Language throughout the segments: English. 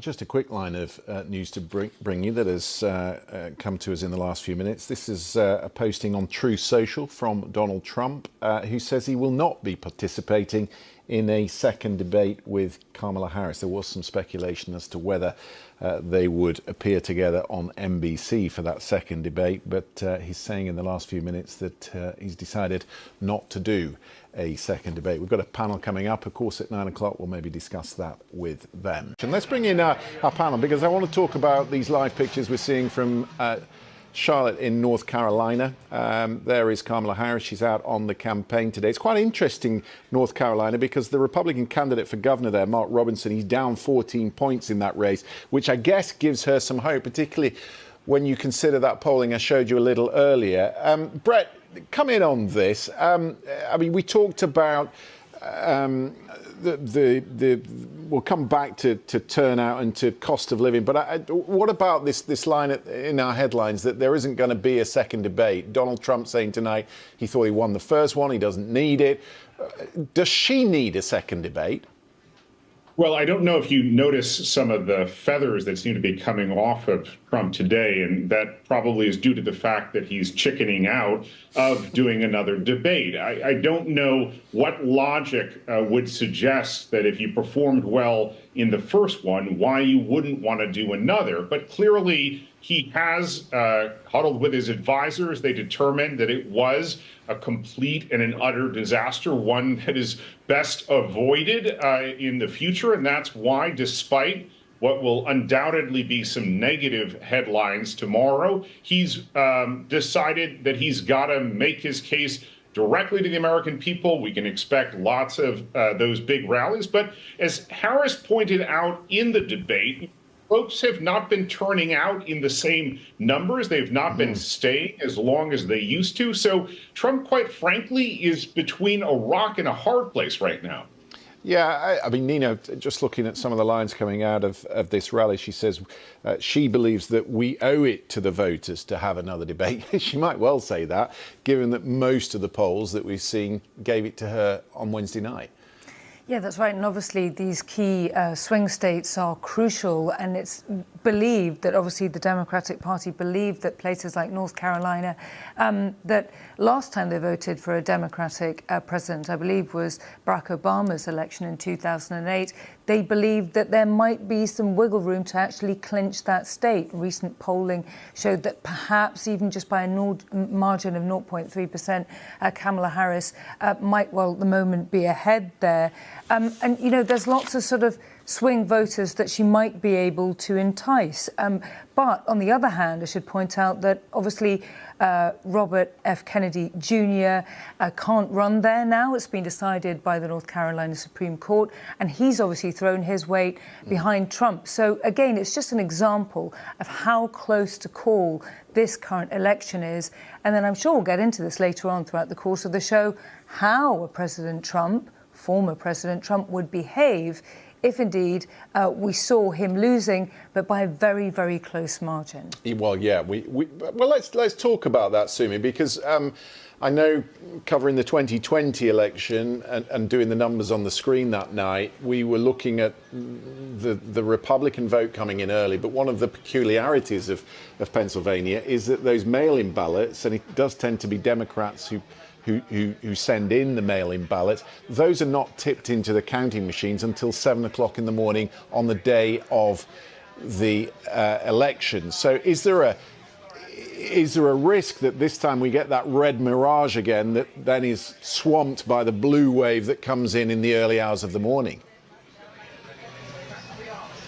Just a quick line of news to bring you that has come to us in the last few minutes. This is a posting on Truth Social from Donald Trump, who says he will not be participating in a second debate with Kamala Harris. There was some speculation as to whether they would appear together on NBC for that second debate, but he's saying in the last few minutes that he's decided not to do a second debate. We've got a panel coming up, of course, at 9 o'clock. We'll maybe discuss that with them. And let's bring in our panel, because I want to talk about these live pictures we're seeing from Charlotte in North Carolina. There is Kamala Harris. She's out on the campaign today. It's quite interesting, North Carolina, because the Republican candidate for governor there, Mark Robinson, he's down 14 points in that race, which I guess gives her some hope, particularly when you consider that polling I showed you a little earlier. Brett, come in on this. I mean, we talked about we'll come back to turnout and to cost of living, but what about this line in our headlines that there isn't going to be a second debate? Donald Trump saying tonight he thought he won the first one, he doesn't need it. Does she need a second debate? Well, I don't know if you notice some of the feathers that seem to be coming off of Trump today, and that probably is due to the fact that he's chickening out of doing another debate. I don't know what logic would suggest that if you performed well in the first one, why you wouldn't want to do another. But clearly, he has huddled with his advisors. They determined that it was a complete and an utter disaster, one that is best avoided in the future. And that's why, despite what will undoubtedly be some negative headlines tomorrow, he's decided that he's got to make his case directly to the American people. We can expect lots of those big rallies. But as Harris pointed out in the debate, folks have not been turning out in the same numbers. They've not been staying as long as they used to. So Trump, quite frankly, is between a rock and a hard place right now. Yeah, I mean, Nina, just looking at some of the lines coming out of this rally, she says she believes that we owe it to the voters to have another debate. She might well say that, given that most of the polls that we've seen gave it to her on Wednesday night. Yeah, that's right. And obviously these key swing states are crucial. And it's believed that obviously the Democratic Party believed that places like North Carolina, that last time they voted for a Democratic president, I believe was Barack Obama's election in 2008, they believed that there might be some wiggle room to actually clinch that state. Recent polling showed that perhaps even just by a margin of 0.3%, Kamala Harris might, well, at the moment be ahead there. And, you know, there's lots of sort of swing voters that she might be able to entice. But on the other hand, I should point out that obviously Robert F. Kennedy Jr. Can't run there now. It's been decided by the North Carolina Supreme Court, and he's obviously thrown his weight behind Trump. So again, it's just an example of how close to call this current election is. And then I'm sure we'll get into this later on throughout the course of the show, how a President Trump, former President Trump, would behave if indeed we saw him losing, but by a very, very close margin. Well, yeah, well, let's talk about that, Sumi, because I know covering the 2020 election and doing the numbers on the screen that night, we were looking at the Republican vote coming in early. But one of the peculiarities of Pennsylvania is that those mail-in ballots, and it does tend to be Democrats who send in the mail-in ballots, those are not tipped into the counting machines until 7 o'clock in the morning on the day of the election. So is there a risk that this time we get that red mirage again that then is swamped by the blue wave that comes in the early hours of the morning?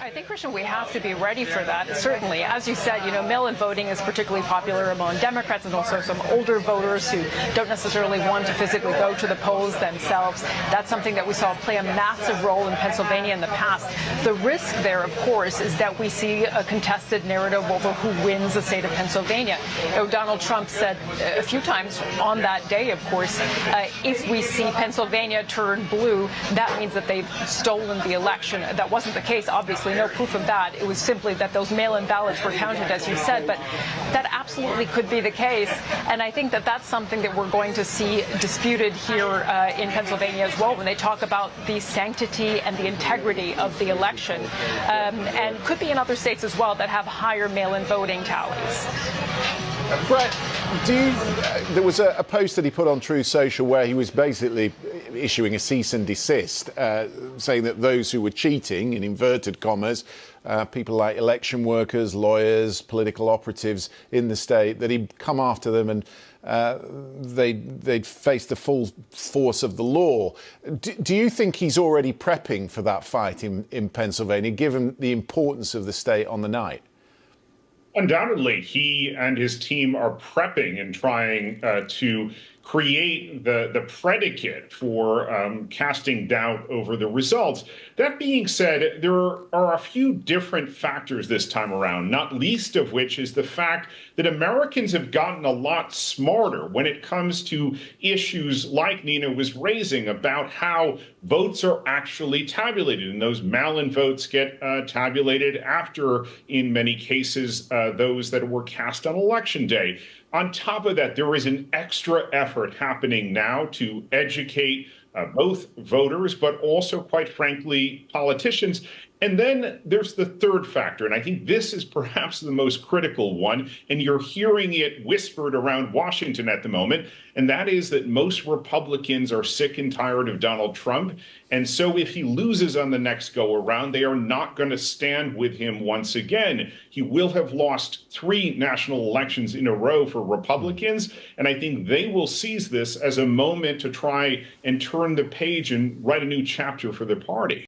I think, Christian, we have to be ready for that. Certainly, as you said, you know, mail-in voting is particularly popular among Democrats and also some older voters who don't necessarily want to physically go to the polls themselves. That's something that we saw play a massive role in Pennsylvania in the past. The risk there, of course, is that we see a contested narrative over who wins the state of Pennsylvania. You know, Donald Trump said a few times on that day, of course, if we see Pennsylvania turn blue, that means that they've stolen the election. That wasn't the case, obviously. no proof of that. It was simply that those mail-in ballots were counted, as you said. But that absolutely could be the case. And I think that that's something that we're going to see disputed here in Pennsylvania as well when they talk about the sanctity and the integrity of the election, and could be in other states as well that have higher mail-in voting tallies. Brett, there was a post that he put on Truth Social where he was basically issuing a cease and desist, saying that those who were cheating, in inverted commas, people like election workers, lawyers, political operatives in the state, that he'd come after them and they'd face the full force of the law. Do you think he's already prepping for that fight in Pennsylvania, given the importance of the state on the night? Undoubtedly, he and his team are prepping and trying to create the predicate for casting doubt over the results. That being said, there are a few different factors this time around, not least of which is the fact that Americans have gotten a lot smarter when it comes to issues like Nina was raising about how votes are actually tabulated, and those mail-in votes get tabulated after, in many cases, those that were cast on Election Day. On top of that, there is an extra effort happening now to educate both voters, but also, quite frankly, politicians. And then there's the third factor, and I think this is perhaps the most critical one, and you're hearing it whispered around Washington at the moment, and that is that most Republicans are sick and tired of Donald Trump. And so if he loses on the next go around, they are not going to stand with him once again. He will have lost 3 national elections in a row for Republicans, and I think they will seize this as a moment to try and turn the page and write a new chapter for their party.